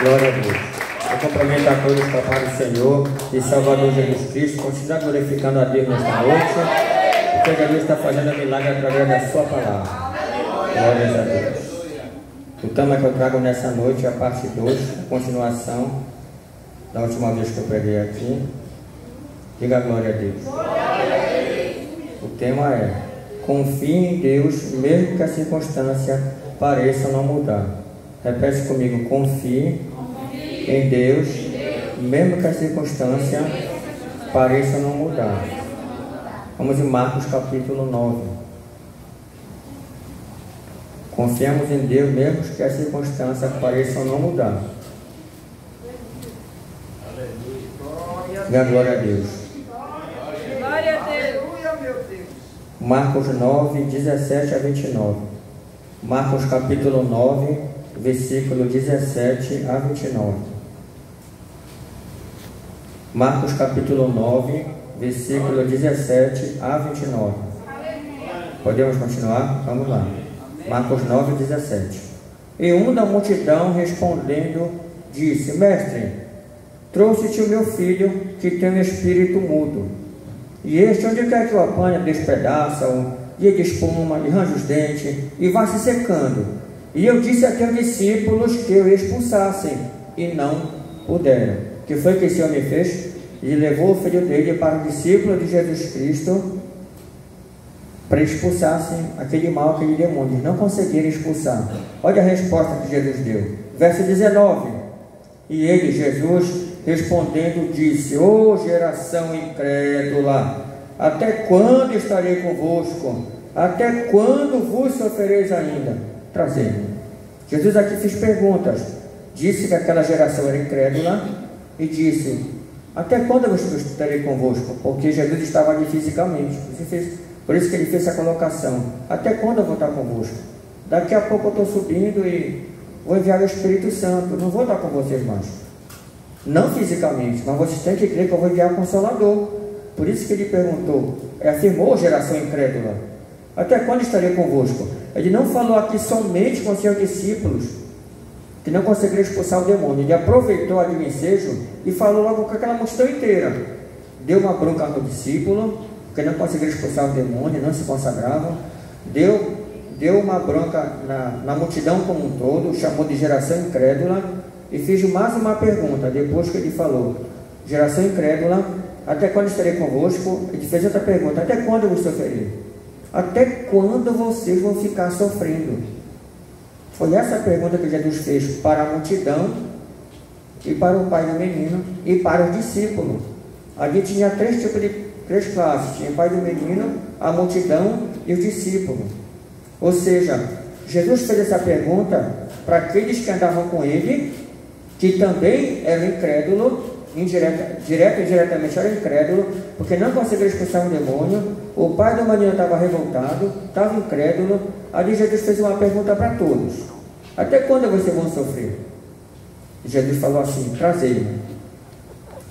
Glória a Deus. Eu cumprimento a todos para a paz do Senhor e Salvador Jesus Cristo. Continua glorificando a Deus nesta noite, porque Jesus está fazendo milagre através da sua palavra. Glória a Deus. O tema que eu trago nessa noite é a parte 2, a continuação da última vez que eu preguei aqui. Diga glória a Deus. O tema é: confie em Deus, mesmo que a circunstância pareça não mudar. Repete comigo: confie em Deus, mesmo que a circunstância pareça não mudar. Vamos em Marcos capítulo 9. Confiamos em Deus, mesmo que a circunstância pareça não mudar. Diga glória a Deus. Glória a Deus. Marcos 9, 17 a 29. Marcos capítulo 9, versículo 17 a 29. Marcos capítulo 9, versículo 17 a 29. Podemos continuar? Vamos lá. Marcos 9, 17. E um da multidão respondendo disse: Mestre, trouxe-te o meu filho que tem um espírito mudo. E este, onde quer que o apanha, despedaça-o, e ele espuma, e arranja os dentes, e vai se secando. E eu disse a teus discípulos que o expulsassem, e não puderam. Que foi que esse homem fez? Ele levou o filho dele para o discípulo de Jesus Cristo, para expulsassem aquele mal, aquele demônio. Não conseguiram expulsar. Olha a resposta que Jesus deu. Verso 19. E ele, Jesus, respondendo, disse: Ó geração incrédula, até quando estarei convosco? Até quando vos sofrereis ainda? Trazendo. Jesus aqui fez perguntas. Disse que aquela geração era incrédula e disse: até quando eu estarei convosco? Porque Jesus estava ali fisicamente. Por isso que ele fez essa colocação: até quando eu vou estar convosco? Daqui a pouco eu estou subindo e vou enviar o Espírito Santo. Não vou estar com vocês mais. Não fisicamente, mas vocês têm que crer que eu vou enviar o Consolador. Por isso que ele perguntou, afirmou: geração incrédula, até quando estarei convosco? Ele não falou aqui somente com seus discípulos, que não conseguiram expulsar o demônio. Ele aproveitou ali o ensejo e falou logo com aquela multidão inteira. Deu uma bronca no discípulo, que não conseguiram expulsar o demônio, não se consagravam. Deu uma bronca na multidão como um todo, chamou de geração incrédula. E fiz mais uma pergunta, depois que ele falou geração incrédula, até quando estarei convosco? Ele fez outra pergunta: até quando eu vos sofrerei? Até quando vocês vão ficar sofrendo? Foi essa a pergunta que Jesus fez para a multidão, e para o pai do menino, e para os discípulos. Ali tinha três classes: tinha o pai do menino, a multidão e os discípulos. Ou seja, Jesus fez essa pergunta para aqueles que andavam com ele, que também eram incrédulos, direta e indiretamente eram incrédulos, porque não conseguiram expulsar um demônio. O pai do menino estava revoltado, estava incrédulo. Ali Jesus fez uma pergunta para todos: até quando vocês vão sofrer? E Jesus falou assim: trazei-me.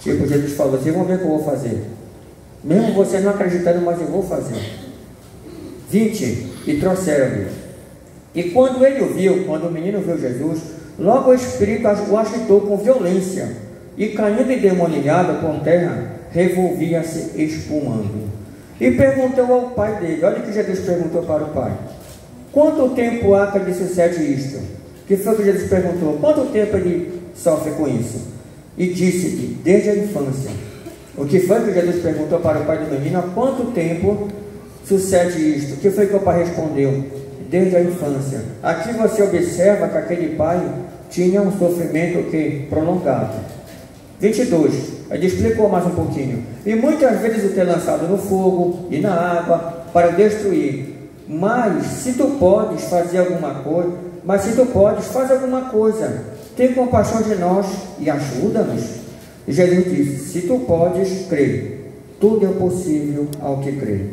Tipo, Jesus falou: vocês vão ver o que eu vou fazer. Mesmo vocês não acreditando, mas eu vou fazer. 20. E trouxeram-me. E quando ele o viu, quando o menino viu Jesus, logo o Espírito o agitou com violência, e caindo endemoniado por terra, revolvia-se espumando. E perguntou ao pai dele, olha o que Jesus perguntou para o pai: quanto tempo há que lhe sucede isto? Que foi que Jesus perguntou? Quanto tempo ele sofre com isso? E disse-lhe: desde a infância. O que foi que Jesus perguntou para o pai do menino? Há quanto tempo sucede isto? O que foi que o pai respondeu? Desde a infância. Aqui você observa que aquele pai tinha um sofrimento prolongado. 22. Ele explicou mais um pouquinho. E muitas vezes o ter lançado no fogo e na água para destruir. Mas se tu podes fazer alguma coisa, faz alguma coisa. Tem compaixão de nós e ajuda-nos. E Jesus disse: se tu podes, crê. Tudo é possível ao que crê.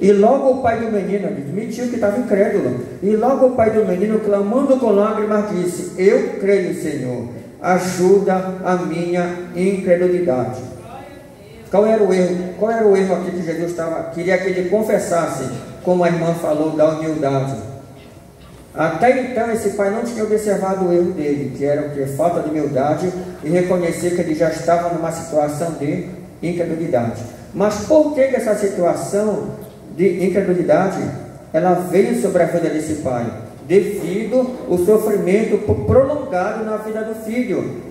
E logo o pai do menino admitiu que estava incrédulo. E logo o pai do menino, clamando com lágrimas, disse: eu creio, Senhor, ajuda a minha incredulidade. Qual era o erro? Qual era o erro aqui que Jesus queria que ele confessasse, como a irmã falou, da humildade? Até então esse pai não tinha observado o erro dele, que era o que? Falta de humildade e reconhecer que ele já estava numa situação de incredulidade. Mas por que essa situação de incredulidade ela veio sobre a vida desse pai? Devido ao sofrimento prolongado na vida do filho.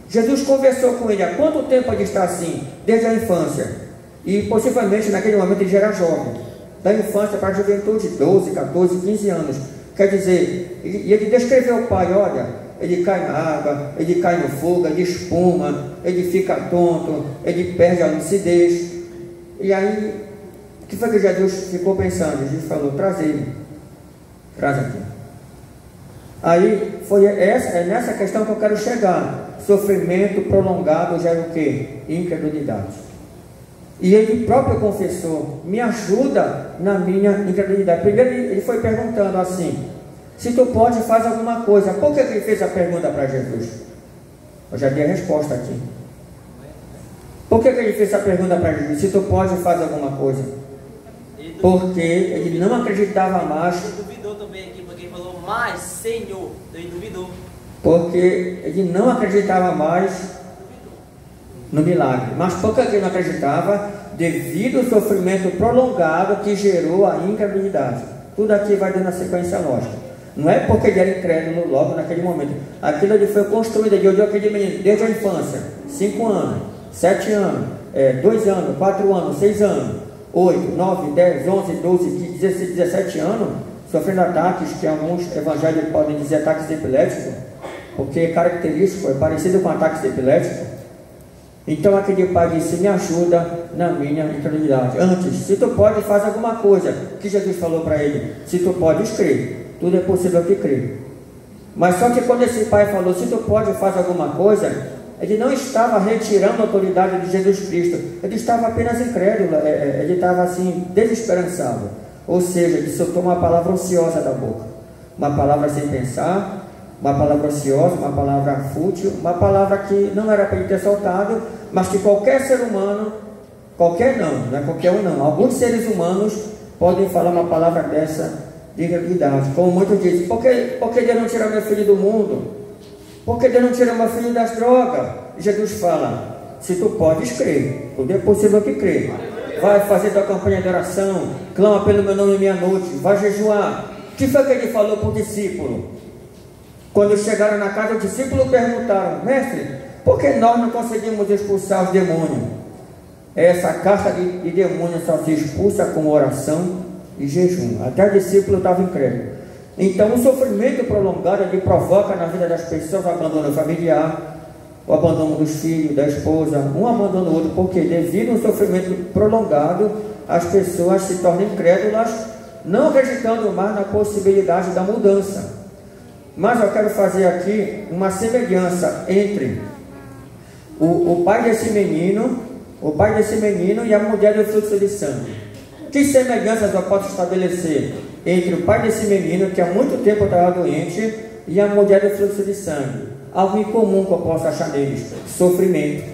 Jesus conversou com ele. Há quanto tempo ele está assim? Desde a infância. E possivelmente naquele momento ele já era jovem. Da infância para a juventude, 12, 14, 15 anos. Quer dizer, ele descreveu o pai, olha, ele cai na água, ele cai no fogo, ele espuma, ele fica tonto, ele perde a lucidez. E aí, o que foi que Jesus ficou pensando? Jesus falou, traz ele, traz aqui. Aí, é nessa questão que eu quero chegar. Sofrimento prolongado gera o quê? Incredulidade. E ele próprio confessou, me ajuda na minha incredulidade. Primeiro ele foi perguntando assim, se tu pode, faz alguma coisa. Por que ele fez a pergunta para Jesus? Eu já dei a resposta aqui. Por que ele fez a pergunta para Jesus? Se tu pode, faz alguma coisa. Porque ele não acreditava mais. Ele duvidou também aqui, porque ele falou, mas Senhor, ele duvidou. Porque ele não acreditava mais no milagre. Mas por que ele não acreditava? Devido ao sofrimento prolongado que gerou a incredulidade. Tudo aqui vai dando a sequência lógica. Não é porque ele era incrédulo logo naquele momento. Aquilo ali foi construído, ele olhou aquele menino desde a infância, 5 anos, 7 anos, 2 anos, 4 anos, 6 anos, 8, 9, 10, 11, 12, 15, 16, 17 anos, sofrendo ataques, que alguns evangélicos podem dizer ataques epiléticos, porque é característico, é parecido com ataques epiléticos. Então aquele pai disse, me ajuda na minha incredulidade. Antes, se tu pode, faz alguma coisa. O que Jesus falou para ele? Se tu podes crer, tudo é possível que crer. Mas só que quando esse pai falou, se tu pode, faz alguma coisa, ele não estava retirando a autoridade de Jesus Cristo. Ele estava apenas incrédulo, ele estava assim, desesperançado. Ou seja, ele soltou uma palavra ociosa da boca. Uma palavra sem pensar, uma palavra ociosa, uma palavra fútil, uma palavra que não era para ele ter soltado, mas que qualquer ser humano, qualquer não é qualquer um não, alguns seres humanos podem falar uma palavra dessa de incredulidade. Como muitos dizem, por que Deus não tirou meu filho do mundo? Por que Deus não tirou meu filho das drogas? E Jesus fala, se tu podes crer, tudo é possível que crer. Vai fazer tua campanha de oração, clama pelo meu nome meia-noite, vai jejuar. O que foi que ele falou para o discípulo? Quando chegaram na casa, os discípulos perguntaram, mestre, por que nós não conseguimos expulsar os demônios? Essa casta de demônios só se expulsa com oração e jejum. Até o discípulo estava incrédulo. Então o sofrimento prolongado ele provoca na vida das pessoas o abandono familiar, o abandono dos filhos, da esposa, um abandona o outro, porque devido ao sofrimento prolongado as pessoas se tornam incrédulas, não acreditando mais na possibilidade da mudança. Mas eu quero fazer aqui uma semelhança entre o pai desse menino e a mulher do fluxo de sangue. Que semelhanças eu posso estabelecer entre o pai desse menino, que há muito tempo estava doente, e a mulher do fluxo de sangue? Algo em comum que eu posso achar neles: sofrimento.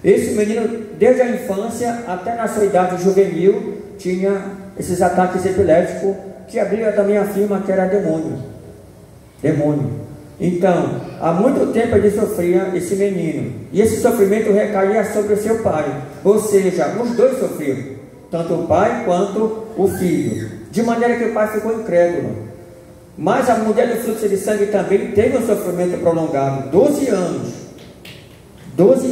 Esse menino, desde a infância até na sua idade juvenil, tinha esses ataques epiléticos, que a Bíblia também afirma que era demônio. Então, há muito tempo ele sofria, esse menino, e esse sofrimento recaía sobre o seu pai. Ou seja, os dois sofriam, tanto o pai quanto o filho, de maneira que o pai ficou incrédulo. Mas a mulher do fluxo de sangue também teve um sofrimento prolongado, 12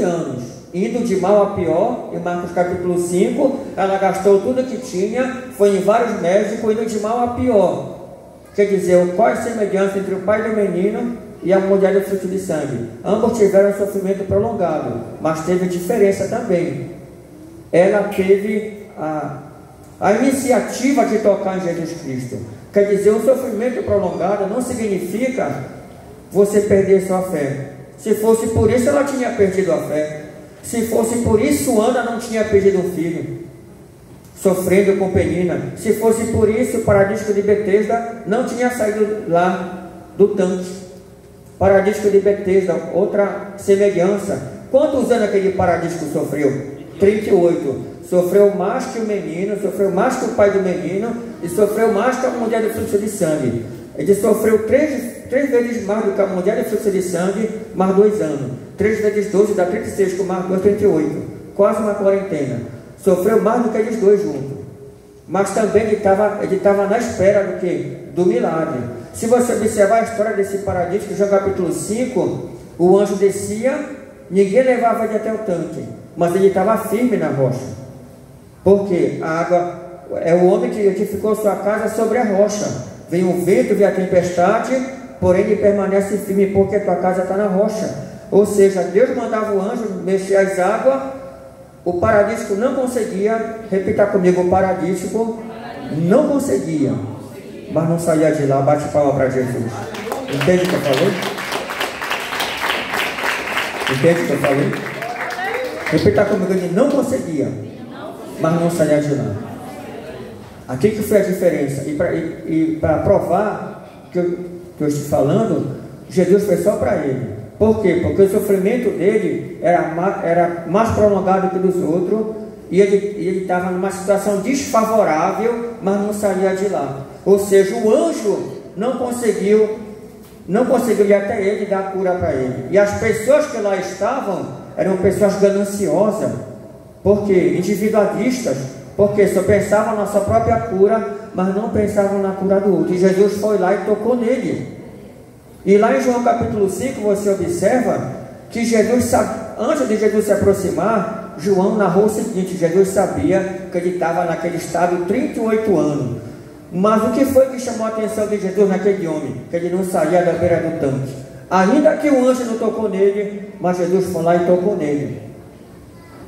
anos, indo de mal a pior. Em Marcos capítulo 5, ela gastou tudo que tinha, foi em vários médicos, indo de mal a pior. Quer dizer, qual é a semelhança entre o pai do menino e a mulher do fluxo de sangue? Ambos tiveram um sofrimento prolongado, mas teve diferença também. Ela teve a iniciativa de tocar em Jesus Cristo. Quer dizer, um sofrimento prolongado não significa você perder sua fé. Se fosse por isso, ela tinha perdido a fé. Se fosse por isso, Ana não tinha perdido um filho, sofrendo com Penina. Se fosse por isso, o paralítico de Betesda não tinha saído lá do tanque. Paralítico de Betesda, outra semelhança. Quantos anos aquele paralítico sofreu? 38. Sofreu mais que o menino, sofreu mais que o pai do menino, e sofreu mais que a mulher do fluxo de sangue. Ele sofreu três vezes mais do que a mulher de fluxo de sangue, mais 2 anos. 3 vezes 12 dá 36, com mais 2, 38. Quase uma quarentena. Sofreu mais do que eles dois juntos. Mas também ele estava na espera do quê? Do milagre. Se você observar a história desse paralítico, João capítulo 5, o anjo descia, ninguém levava ele até o tanque, mas ele estava firme na rocha. Porque a água é o homem que edificou sua casa sobre a rocha. Vem o vento, vem a tempestade, porém ele permanece firme porque tua casa está na rocha. Ou seja, Deus mandava o anjo mexer as águas, o paralítico não conseguia, repita comigo, o paralítico não conseguia, mas não saía de lá. Bate palma para Jesus. Entende o que eu falei? Entende o que eu falei? Repita comigo, ele não conseguia, mas não saía de lá. Aqui que foi a diferença. E para provar que eu estou falando, Jesus foi só para ele. Por quê? Porque o sofrimento dele era mais prolongado que dos outros, e ele estava numa situação desfavorável, mas não saía de lá. Ou seja, o anjo não conseguiu ir até ele e dar a cura para ele. E as pessoas que lá estavam eram pessoas gananciosas, porque individualistas, porque só pensavam na sua própria cura, mas não pensavam na cura do outro. E Jesus foi lá e tocou nele. E lá em João capítulo 5 você observa que Jesus, antes de Jesus se aproximar, João narrou o seguinte: Jesus sabia que ele estava naquele estado 38 anos. Mas o que foi que chamou a atenção de Jesus naquele homem? Que ele não saía da beira do tanque. Ainda que o anjo não tocou nele, mas Jesus foi lá e tocou nele.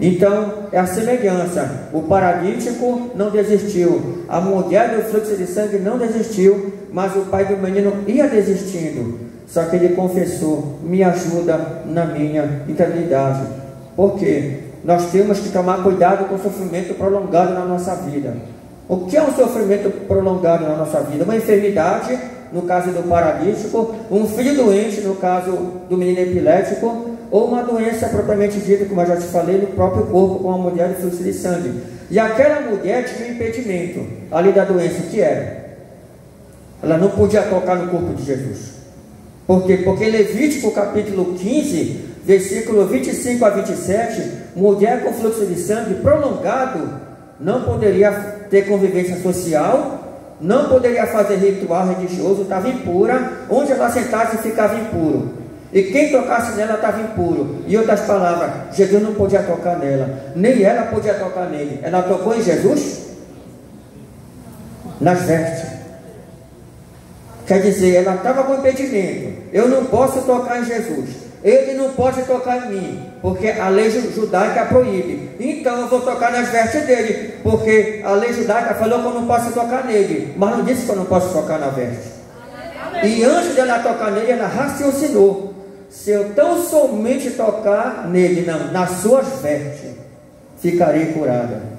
Então é a semelhança. O paralítico não desistiu, a mulher do fluxo de sangue não desistiu, mas o pai do menino ia desistindo. Só que ele confessou: me ajuda na minha eternidade. Por quê? Nós temos que tomar cuidado com o sofrimento prolongado na nossa vida. O que é um sofrimento prolongado na nossa vida? Uma enfermidade, no caso do paralítico, um filho doente, no caso do menino epilético, ou uma doença propriamente dita, como eu já te falei, no próprio corpo, com a mulher de fluxo de sangue. E aquela mulher tinha um impedimento ali da doença, que era: ela não podia tocar no corpo de Jesus. Por quê? Porque Levítico capítulo 15, versículo 25 a 27, mulher com fluxo de sangue prolongado não poderia ter convivência social, não poderia fazer ritual religioso, estava impura. Onde ela sentasse ficava impuro, e quem tocasse nela estava impuro. Em outras palavras, Jesus não podia tocar nela, nem ela podia tocar nele. Ela tocou em Jesus nas vestes. Quer dizer, ela estava com impedimento. Eu não posso tocar em Jesus, ele não pode tocar em mim, porque a lei judaica proíbe. Então eu vou tocar nas vestes dele, porque a lei judaica falou que eu não posso tocar nele, mas não disse que eu não posso tocar na veste. E antes dela tocar nele, ela raciocinou: se eu tão somente tocar nele, não, nas suas vestes, ficarei curada.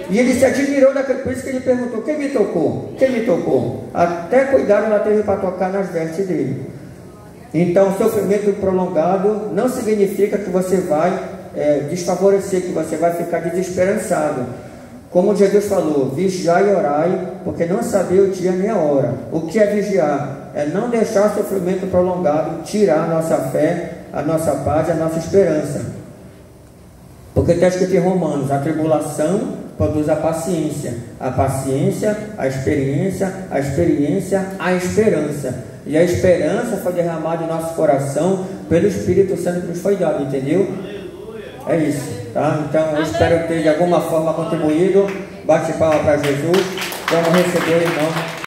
E ele se admirou daquele, por isso que ele perguntou: quem me tocou? Quem me tocou? Até cuidado ela teve para tocar nas vestes dele. Então, sofrimento prolongado não significa que você vai desfavorecer, que você vai ficar desesperançado. Como Jesus falou: vigiai e orai, porque não sabia o dia nem a hora. O que é vigiar? É não deixar o sofrimento prolongado tirar a nossa fé, a nossa paz, a nossa esperança. Porque está escrito em Romanos: a tribulação produz a paciência, a experiência, a esperança. E a esperança foi derramada em nosso coração pelo Espírito Santo que nos foi dado, entendeu? É isso, tá? Então eu espero ter de alguma forma contribuído. Bate palma para Jesus. Vamos receber, irmão.